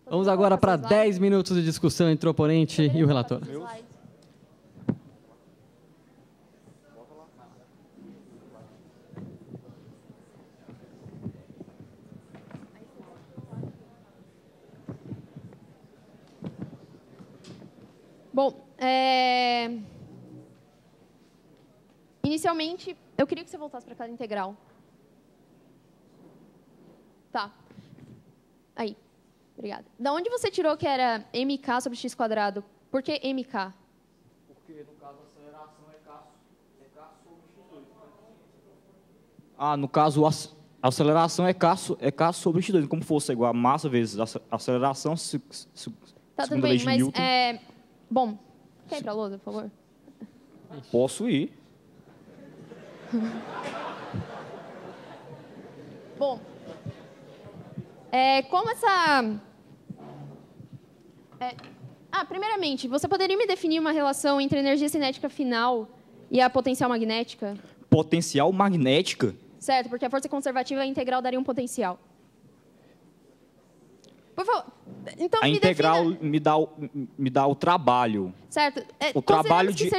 Vamos agora para 10 minutos de discussão entre o oponente e o relator. Bom, inicialmente, eu queria que você voltasse para aquela integral. Tá. Aí. Obrigada. Da onde você tirou que era mk sobre x²? Por que mk? Porque, no caso, a aceleração é k sobre x2. Ah, no caso, a aceleração é k sobre x2. Como fosse igual a massa vezes a aceleração, Tá, tudo bem, mas... bom, quer ir para a lousa, por favor? Posso ir. Bom, como essa... primeiramente, você poderia me definir uma relação entre a energia cinética final e a potencial magnética? Potencial magnética? Certo, porque a força conservativa integral daria um potencial. Por favor, então a integral me dá o trabalho. Certo. O trabalho de...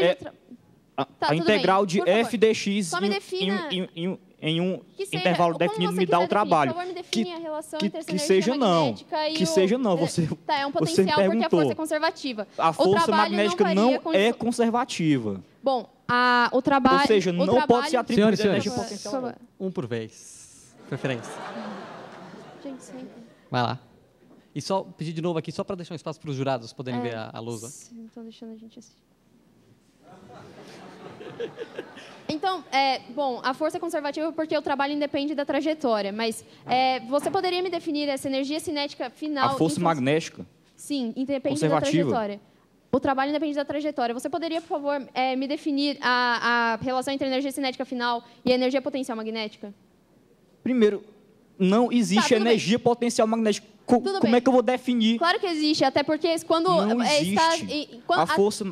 a integral de f dx em um intervalo definido me dá o trabalho. Por favor, me define a relação entre essa que seja não. Que seja não. Você é um potencial você porque a força é conservativa. A força magnética não é conservativa. Bom, o trabalho... Ou seja, não pode ser atribuído Senhores, energia potencial. Um por vez. Preferência. Gente, sempre. Vai lá. E só pedir de novo aqui, só para deixar um espaço para os jurados poderem ver a lousa. Não estão deixando a gente assistir. Então, bom, a força é conservativa porque o trabalho independe da trajetória, mas você poderia me definir essa energia cinética final... A força magnética? Sim, independe da trajetória. O trabalho independe da trajetória. Você poderia, por favor, me definir a relação entre a energia cinética final e a energia potencial magnética? Primeiro, não existe energia potencial magnética. Como é que eu vou definir? Claro que existe, até porque quando... Não existe. A força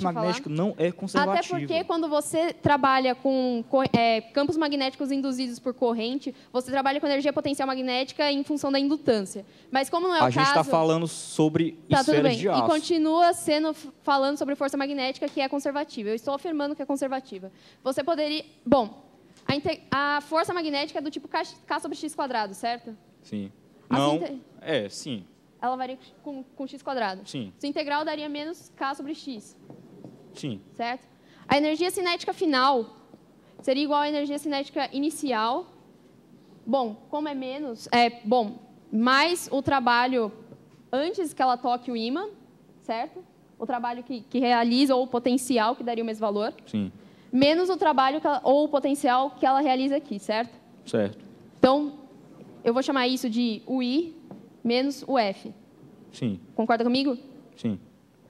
magnética não é conservativa. Até porque quando você trabalha com campos magnéticos induzidos por corrente, você trabalha com energia potencial magnética em função da indutância. Mas como não é o caso... A gente está falando sobre esferas de aço. E continua falando sobre força magnética, que é conservativa. Eu estou afirmando que é conservativa. Você poderia... Bom, a força magnética é do tipo K sobre x², certo? Sim. Não, sim. Ela varia com x². Sim. Sua integral daria menos k sobre x. Sim. Certo? A energia cinética final seria igual à energia cinética inicial. Bom, como é menos, mais o trabalho antes que ela toque o ímã, certo? O trabalho que realiza, ou o potencial, que daria o mesmo valor. Sim. Menos o trabalho ou o potencial que ela realiza aqui, certo? Certo. Então, eu vou chamar isso de o I menos o F. Sim. Concorda comigo? Sim.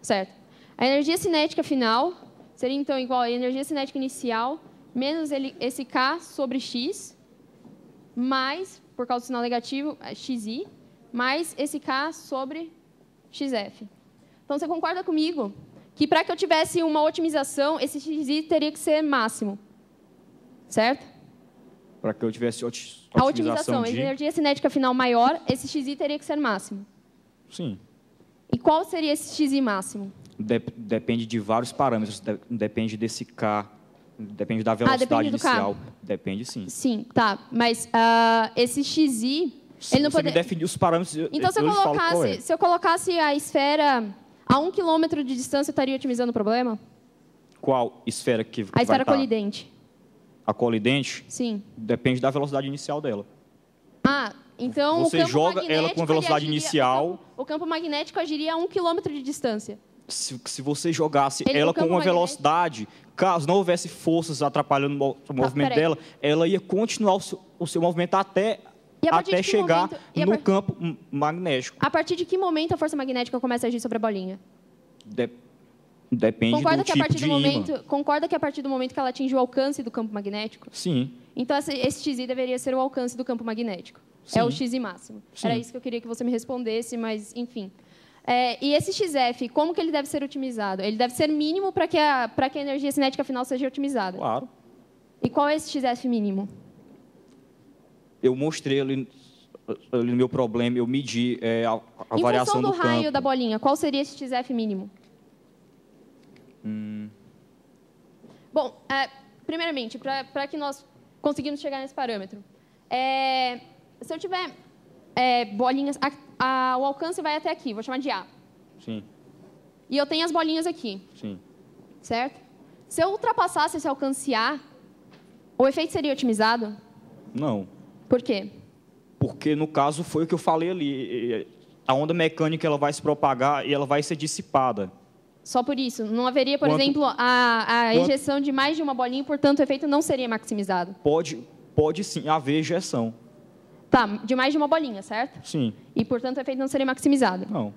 Certo. A energia cinética final seria, então, igual à energia cinética inicial menos esse K sobre X, mais, por causa do sinal negativo, XI, mais esse K sobre XF. Então, você concorda comigo que, para que eu tivesse uma otimização, esse XI teria que ser máximo. Certo? Para que eu tivesse a otimização de energia cinética final maior, esse XI teria que ser máximo. Sim. E qual seria esse XI máximo? Depende de vários parâmetros. Depende desse K. Depende da velocidade inicial. Depende, sim. Sim, tá. Mas esse XI... ele não você me definir os parâmetros... Então, se eu colocasse a esfera a 1 km de distância, eu estaria otimizando o problema? Qual esfera que a esfera colidente. A colidente? Sim. Depende da velocidade inicial dela. Então você joga ela com a velocidade inicial... O campo magnético agiria a 1 km de distância. Se você jogasse ela com uma velocidade, caso não houvesse forças atrapalhando o movimento dela, ela ia continuar o seu movimento até chegar no campo magnético. A partir de que momento a força magnética começa a agir sobre a bolinha? Depende do tipo de ímã. Concorda que a partir do momento que ela atinge o alcance do campo magnético? Sim. Então, esse XI deveria ser o alcance do campo magnético. Sim. É o XI máximo. Sim. Era isso que eu queria que você me respondesse, mas, enfim. E esse XF, como que ele deve ser otimizado? Ele deve ser mínimo para que a energia cinética final seja otimizada. Claro. E qual é esse XF mínimo? Eu mostrei ali no meu problema, eu medi a variação do campo. Em função do raio da bolinha, qual seria esse XF mínimo? Bom, primeiramente, para que nós conseguimos chegar nesse parâmetro, se eu tiver bolinhas, o alcance vai até aqui, vou chamar de A. Sim. E eu tenho as bolinhas aqui. Sim. Certo? Se eu ultrapassasse esse alcance A, o efeito seria otimizado? Não. Por quê? Porque, no caso, foi o que eu falei ali. A onda mecânica ela vai se propagar e ela vai ser dissipada. Só por isso? Não haveria, por exemplo, a ejeção de mais de uma bolinha e, portanto, o efeito não seria maximizado? Pode sim haver ejeção. Tá, de mais de uma bolinha, certo? Sim. E, portanto, o efeito não seria maximizado? Não.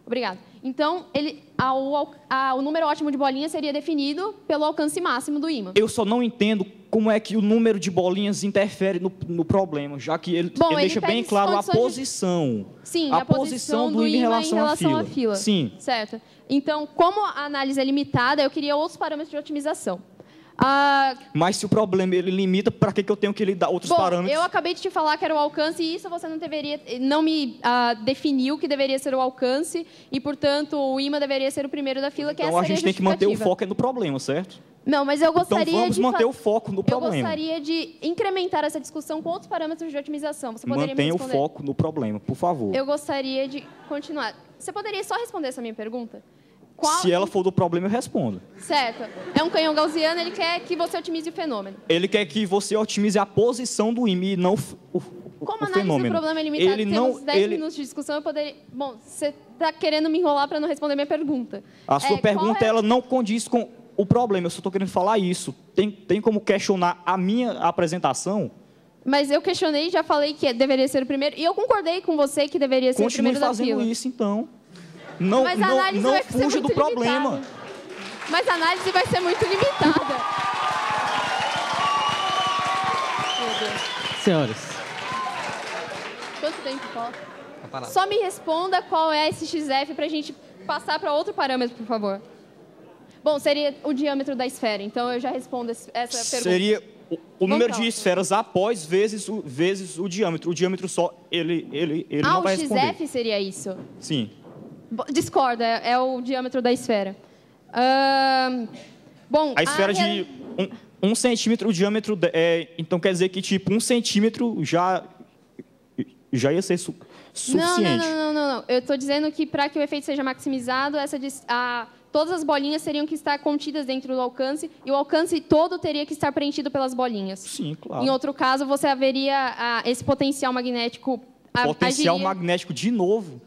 Obrigado. Então, o número ótimo de bolinhas seria definido pelo alcance máximo do ímã. Eu só não entendo como é que o número de bolinhas interfere no problema, já que ele deixa bem claro a posição. Sim, a posição do ímã em relação à fila. Sim. Certo. Então, como a análise é limitada, eu queria outros parâmetros de otimização. Mas se o problema ele limita, para que eu tenho que lhe dar outros parâmetros? Eu acabei de te falar que era o alcance e isso você não me definiu que deveria ser o alcance e, portanto, o ímã deveria ser o primeiro da fila, que então, essa seria a gente tem que manter o foco no problema, certo? Não, mas eu gostaria então, vamos manter o foco no problema. Eu gostaria de incrementar essa discussão com outros parâmetros de otimização. Você poderia Mantenha me responder? o foco no problema, por favor. Eu gostaria de continuar. Você poderia só responder essa minha pergunta? Se ela for do problema, eu respondo. Certo. É um canhão gaussiano, ele quer que você otimize o fenômeno. Ele quer que você otimize a posição do ímã e não o Como a fenômeno. análise do problema é limitada, temos 10 minutos de discussão, eu poderia... Bom, você está querendo me enrolar para não responder minha pergunta. A sua pergunta, ela não condiz com o problema, eu só estou querendo falar isso. Tem como questionar a minha apresentação? Mas eu questionei e já falei que deveria ser o primeiro, e eu concordei com você que deveria ser o primeiro da fila. Continue fazendo isso, então. Não fuja do problema. Mas a análise vai ser muito limitada. Senhores. Quanto tempo falta? Só me responda qual é esse XF para a gente passar para outro parâmetro, por favor. Bom, seria o diâmetro da esfera, então eu já respondo essa pergunta. Seria o número de esferas após vezes o diâmetro. O diâmetro só, ele não vai responder. O XF seria isso? Sim. Discorda, é o diâmetro da esfera. Bom, a esfera de 1 centímetro, o diâmetro... então, quer dizer que, tipo, 1 centímetro já ia ser suficiente. Não. Eu estou dizendo que, para que o efeito seja maximizado, todas as bolinhas teriam que estar contidas dentro do alcance, e o alcance todo teria que estar preenchido pelas bolinhas. Sim, claro. Em outro caso, você haveria esse potencial magnético... Potencial magnético de novo?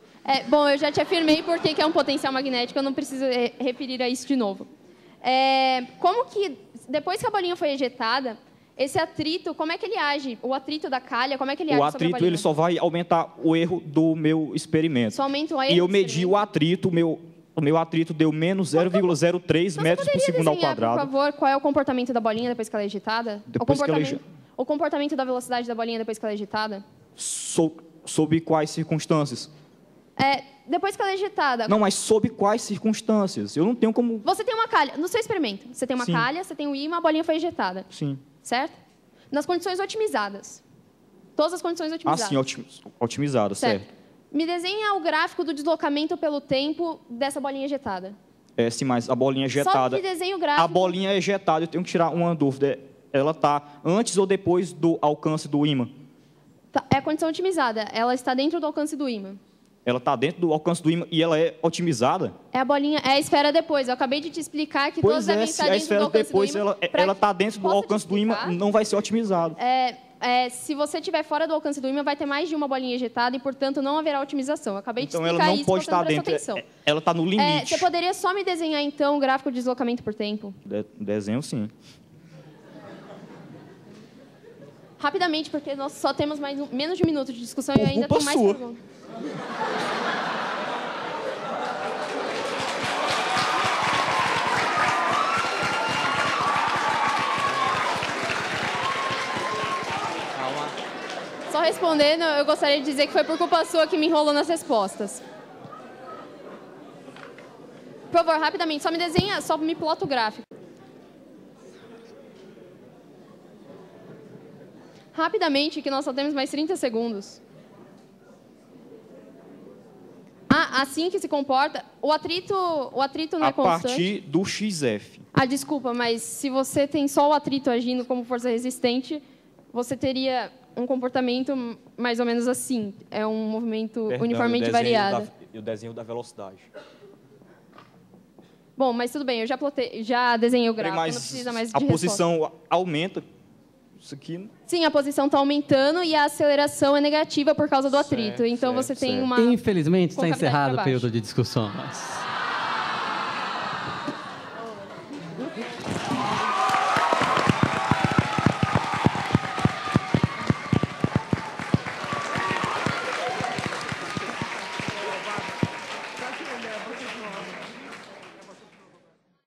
Bom, eu já te afirmei por que é um potencial magnético, eu não preciso referir a isso de novo. Como que, depois que a bolinha foi ejetada, esse atrito, como é que ele age? O atrito da calha, como é que ele age sobre a bolinha? O atrito ele só vai aumentar o erro do meu experimento. Só aumenta o erro? E eu medi o atrito, o meu atrito deu menos 0,03 metros por segundo ao quadrado. Por favor, qual é o comportamento da bolinha depois que ela é ejetada? O comportamento da velocidade da bolinha depois que ela é ejetada? Sob quais circunstâncias? Depois que ela é ejetada... Não, mas sob quais circunstâncias? Eu não tenho como... Você tem uma calha. No seu experimento, você tem uma calha, você tem um ímã, a bolinha foi ejetada. Sim. Certo? Nas condições otimizadas. Todas as condições otimizadas. Sim, otimizadas, certo. Me desenha o gráfico do deslocamento pelo tempo dessa bolinha ejetada. Sim, mas a bolinha ejetada... Só me desenha o gráfico. A bolinha ejetada, eu tenho que tirar uma dúvida. Ela está antes ou depois do alcance do ímã? É a condição otimizada. Ela está dentro do alcance do ímã. Ela está dentro do alcance do ímã e ela é otimizada? É a esfera depois. Eu acabei de te explicar que todas devem estar dentro do alcance do ímã. Ela está dentro do alcance do ímã, não vai ser otimizado. Se você estiver fora do alcance do ímã, vai ter mais de uma bolinha ejetada e, portanto, não haverá otimização. Eu acabei de explicar isso. Então, ela não pode estar dentro. Ela está no limite. Você poderia só me desenhar, então, o gráfico de deslocamento por tempo? Desenho, sim. Rapidamente, porque nós só temos menos de um minuto de discussão e ainda tem mais perguntas. Só respondendo, eu gostaria de dizer que foi por culpa sua que me enrolou nas respostas. Por favor, rapidamente, só me desenha, só me plota o gráfico. Rapidamente, que nós só temos mais 30 segundos. Ah, assim que se comporta. O atrito não é constante. A partir do XF. Ah, desculpa, mas se você tem só o atrito agindo como força resistente, você teria um comportamento mais ou menos assim. É um movimento uniformemente variado. E o desenho da velocidade. Bom, mas tudo bem, eu já desenhei o gráfico, não precisa mais de resposta. A posição aumenta. Isso aqui... Sim, a posição está aumentando e a aceleração é negativa por causa do atrito. Então, você tem uma... Infelizmente, está encerrado o período de discussões.